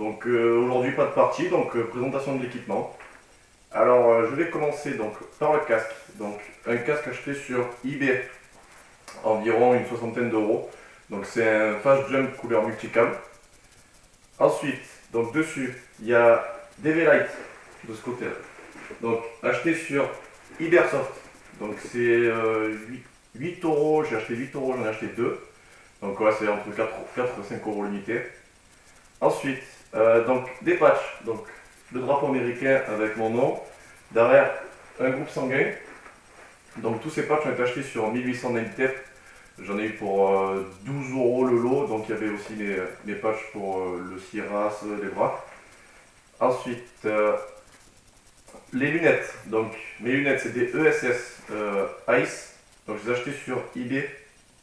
Donc aujourd'hui pas de partie, donc présentation de l'équipement. Alors je vais commencer donc par le casque. Donc un casque acheté sur eBay, environ une soixantaine d'euros. Donc c'est un Fast Jump couleur multicam. Ensuite, donc dessus, il y a des V-Lite de ce côté-là. Donc acheté sur Ibersoft. Donc c'est 8 euros, j'ai acheté 8 euros, j'en ai acheté 2. Donc ouais, c'est entre 4 et 5 euros l'unité. Ensuite, donc des patchs, donc le drapeau américain avec mon nom, derrière un groupe sanguin. Donc tous ces patchs ont été achetés sur 1800 Nightep. J'en ai eu pour 12 euros le lot, donc il y avait aussi mes patchs pour le CIRAS, les bras. Ensuite, les lunettes. Donc mes lunettes c'est des ESS Ice. Donc je les ai achetées sur eBay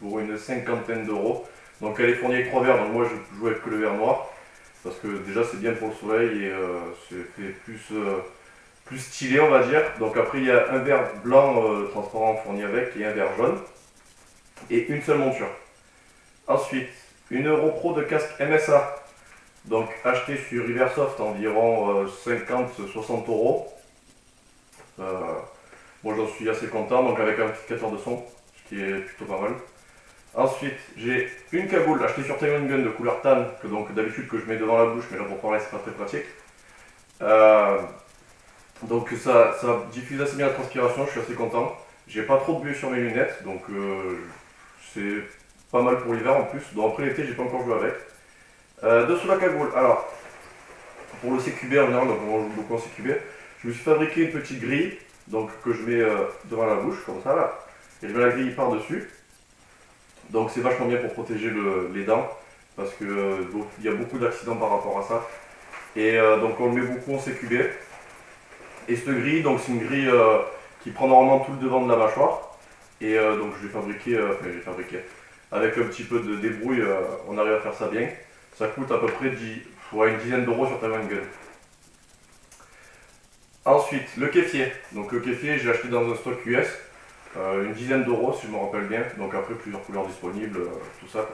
pour une cinquantaine d'euros. Donc elle est fournie avec 3 verres, donc moi je joue avec que le verre noir. Parce que déjà c'est bien pour le soleil et c'est fait plus stylé on va dire. Donc après il y a un verre blanc transparent fourni avec et un verre jaune. Et une seule monture. Ensuite, une Euro de casque MSA. Donc acheté sur Riversoft environ 50-60 euros. Bon j'en suis assez content, donc avec un amplificateur de son, ce qui est plutôt pas mal. Ensuite, j'ai une cagoule achetée sur Time Gun de couleur tan, que donc d'habitude que je mets devant la bouche, mais là pour parler c'est pas très pratique. Donc ça diffuse assez bien la transpiration, je suis assez content. J'ai pas trop de buée sur mes lunettes, donc c'est pas mal pour l'hiver en plus. Donc après l'été, j'ai pas encore joué avec. Dessous la cagoule, alors pour le CQB en général, donc on joue beaucoup en CQB, je me suis fabriqué une petite grille, donc que je mets devant la bouche, comme ça là, et je mets la grille par-dessus. Donc c'est vachement bien pour protéger les dents, parce qu'il y a beaucoup d'accidents par rapport à ça. Et donc on le met beaucoup en CQB. Et cette grille, donc c'est une grille qui prend normalement tout le devant de la mâchoire. Et donc je l'ai fabriqué, avec un petit peu de débrouille, on arrive à faire ça bien. Ça coûte à peu près une dizaine d'euros sur Time Gun. Ensuite, le kéfier. Donc le kéfier, j'ai acheté dans un stock US. Une dizaine d'euros si je me rappelle bien, donc après plusieurs couleurs disponibles, tout ça.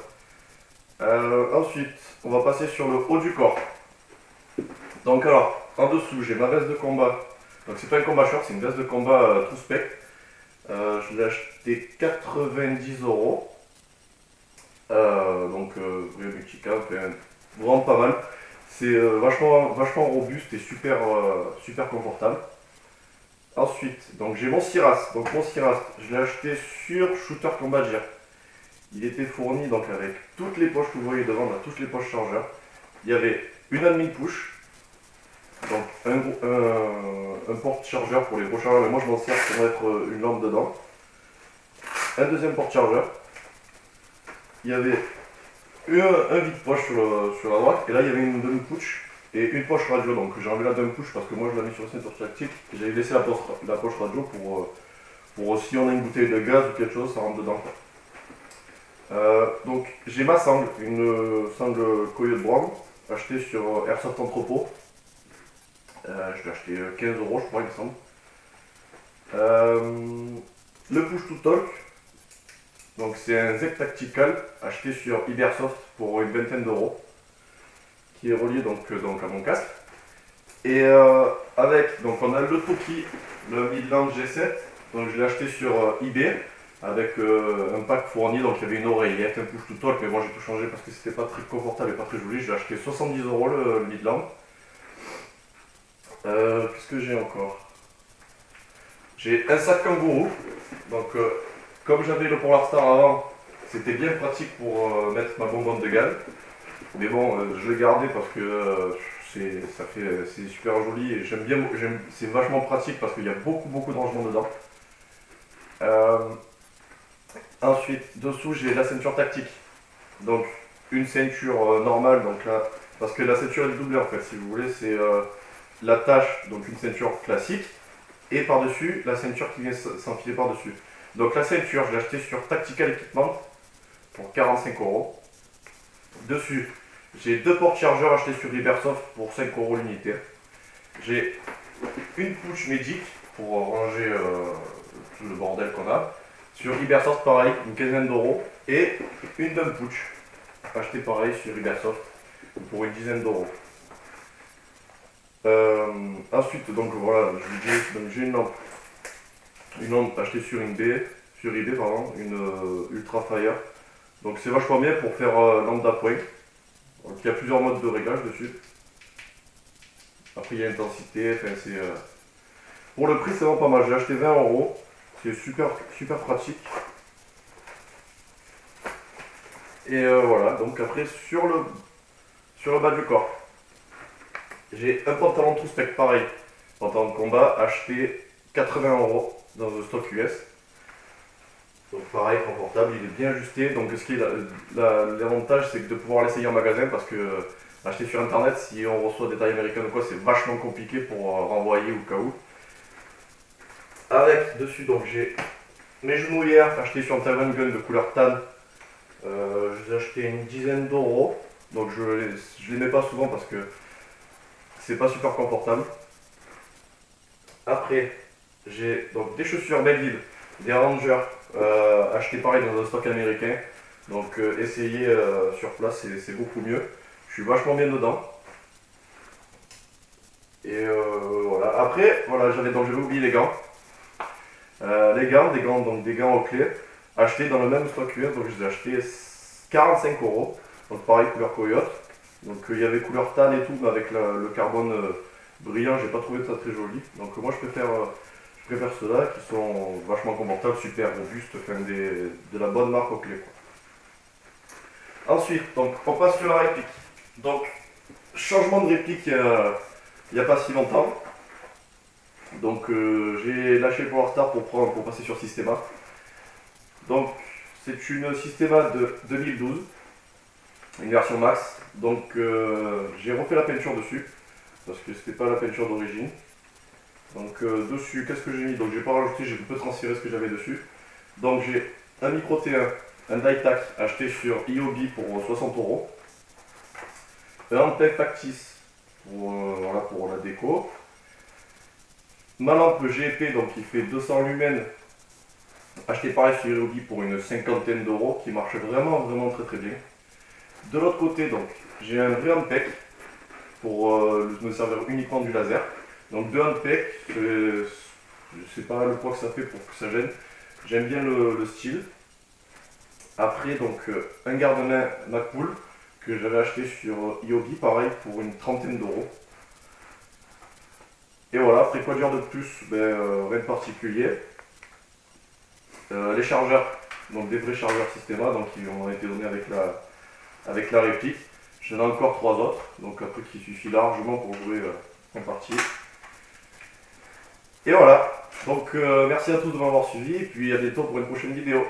Ensuite, on va passer sur le haut du corps. Donc alors, en dessous, j'ai ma veste de combat. Donc c'est pas un combat short, c'est une veste de combat tout spec. Je l'ai acheté 90 euros. Donc multicam, vraiment pas mal. C'est vachement robuste et super confortable. Ensuite, donc j'ai mon CIRAS. Donc mon CIRAS, je l'ai acheté sur Shooter Combat Gear. Il était fourni donc avec toutes les poches que vous voyez devant, toutes les poches chargeurs. Il y avait une admin push, donc un porte-chargeur pour les gros chargeurs, mais moi je m'en sers pour mettre une lampe dedans. Un deuxième porte-chargeur. Il y avait un vide-poche sur la droite, et là il y avait une demi-push. Et une poche radio, donc j'ai enlevé la dame push parce que moi je l'ai mis sur le ceinture tactique et j'avais laissé la poche radio pour si on a une bouteille de gaz ou quelque chose, ça rentre dedans. Donc j'ai ma sangle, une sangle Coyote Brown, achetée sur Airsoft Entrepôt. Je l'ai acheté 15 euros je crois il me semble. Le push to talk, donc c'est un ZEC Tactical acheté sur Ibersoft pour une vingtaine d'euros. Qui est relié donc à mon casque. Et donc on a le Toki, le Midland G7, donc je l'ai acheté sur eBay avec un pack fourni, donc il y avait une oreillette, un push to talk, mais bon j'ai tout changé parce que c'était pas très confortable et pas très joli. J'ai acheté 70 euros le Midland. Qu'est-ce que j'ai encore? J'ai un sac kangourou, donc comme j'avais le Polar Star avant, c'était bien pratique pour mettre ma bonbonne de gaz. Mais bon, je l'ai gardé parce que c'est super joli et c'est vachement pratique parce qu'il y a beaucoup de rangements dedans. Ensuite, dessous, j'ai la ceinture tactique. Donc, une ceinture normale, donc là, parce que la ceinture est doublée en fait, si vous voulez, c'est l'attache, donc une ceinture classique, et par-dessus, la ceinture qui vient s'enfiler par-dessus. Donc la ceinture, je l'ai achetée sur Tactical Equipment pour 45 euros. Dessus, j'ai deux portes chargeurs achetés sur Riversoft pour 5 euros l'unité. J'ai une pouche Magic pour ranger tout le bordel qu'on a. Sur Riversoft pareil, une quinzaine d'euros. Et une dump pouch achetée pareil sur Riversoft pour une dizaine d'euros. Ensuite, donc voilà, j'ai une lampe achetée sur eBay, pardon, une Ultra Fire. Donc c'est vachement bien pour faire lampe d'appoint. Donc il y a plusieurs modes de réglage dessus. Après il y a l'intensité, enfin c'est... Pour le prix c'est vraiment pas mal, j'ai acheté 20 €. C'est super, super pratique. Et voilà, donc après sur le bas du corps, j'ai un pantalon tout spec pareil, pantalon de combat, acheté 80 € dans un stock US. Donc pareil, confortable, il est bien ajusté. Donc ce qui est l'avantage, c'est de pouvoir l'essayer en magasin parce que acheter sur internet, si on reçoit des tailles américaines ou quoi, c'est vachement compliqué pour renvoyer au cas où. Avec dessus, donc j'ai mes genouillères achetées sur un Taiwan Gun de couleur tan. Je les ai achetées une dizaine d'euros. Donc je les mets pas souvent parce que c'est pas super confortable. Après, j'ai donc des chaussures Melville, des Rangers, achetées pareil dans un stock américain. Donc essayer sur place, c'est beaucoup mieux. Je suis vachement bien dedans. Et voilà. Après, voilà, j'avais oublié les gants. Des gants aux clés, achetés dans le même stock US, donc je les ai achetés 45 €. Donc pareil, couleur coyote. Donc il y avait couleur tan et tout, mais avec le carbone brillant, j'ai pas trouvé ça très joli. Donc moi je préfère ceux-là qui sont vachement confortables, super robustes, enfin de la bonne marque aux clés, quoi. Ensuite, donc on passe sur la réplique. Donc changement de réplique il n'y a pas si longtemps. Donc j'ai lâché PowerStar pour passer sur Systema. Donc c'est une Systema de 2012, une version max. Donc j'ai refait la peinture dessus parce que c'était pas la peinture d'origine. Donc dessus, qu'est-ce que j'ai mis? Donc j'ai pas rajouté, j'ai un peu transféré ce que j'avais dessus. Donc j'ai un micro T1, un die-tac acheté sur Iobi pour 60 €. Un handpeg factice voilà, pour la déco. Ma lampe GP, donc qui fait 200 lumens, acheté pareil sur Iobi pour une cinquantaine d'euros, qui marche vraiment vraiment très très bien. De l'autre côté, donc j'ai un vrai handpeg pour me servir uniquement du laser. Donc deux handpegs, je sais pas le poids que ça fait pour que ça gêne. J'aime bien le style. Après donc un garde-main MacPool que j'avais acheté sur Iobi, pareil pour une trentaine d'euros. Et voilà, après quoi dire de plus, rien de particulier. Les chargeurs, donc des vrais chargeurs Systema, donc qui m'ont été donnés avec la réplique. J'en ai encore 3 autres, donc un truc qui suffit largement pour jouer en partie. Et voilà, donc merci à tous de m'avoir suivi, et puis à bientôt pour une prochaine vidéo.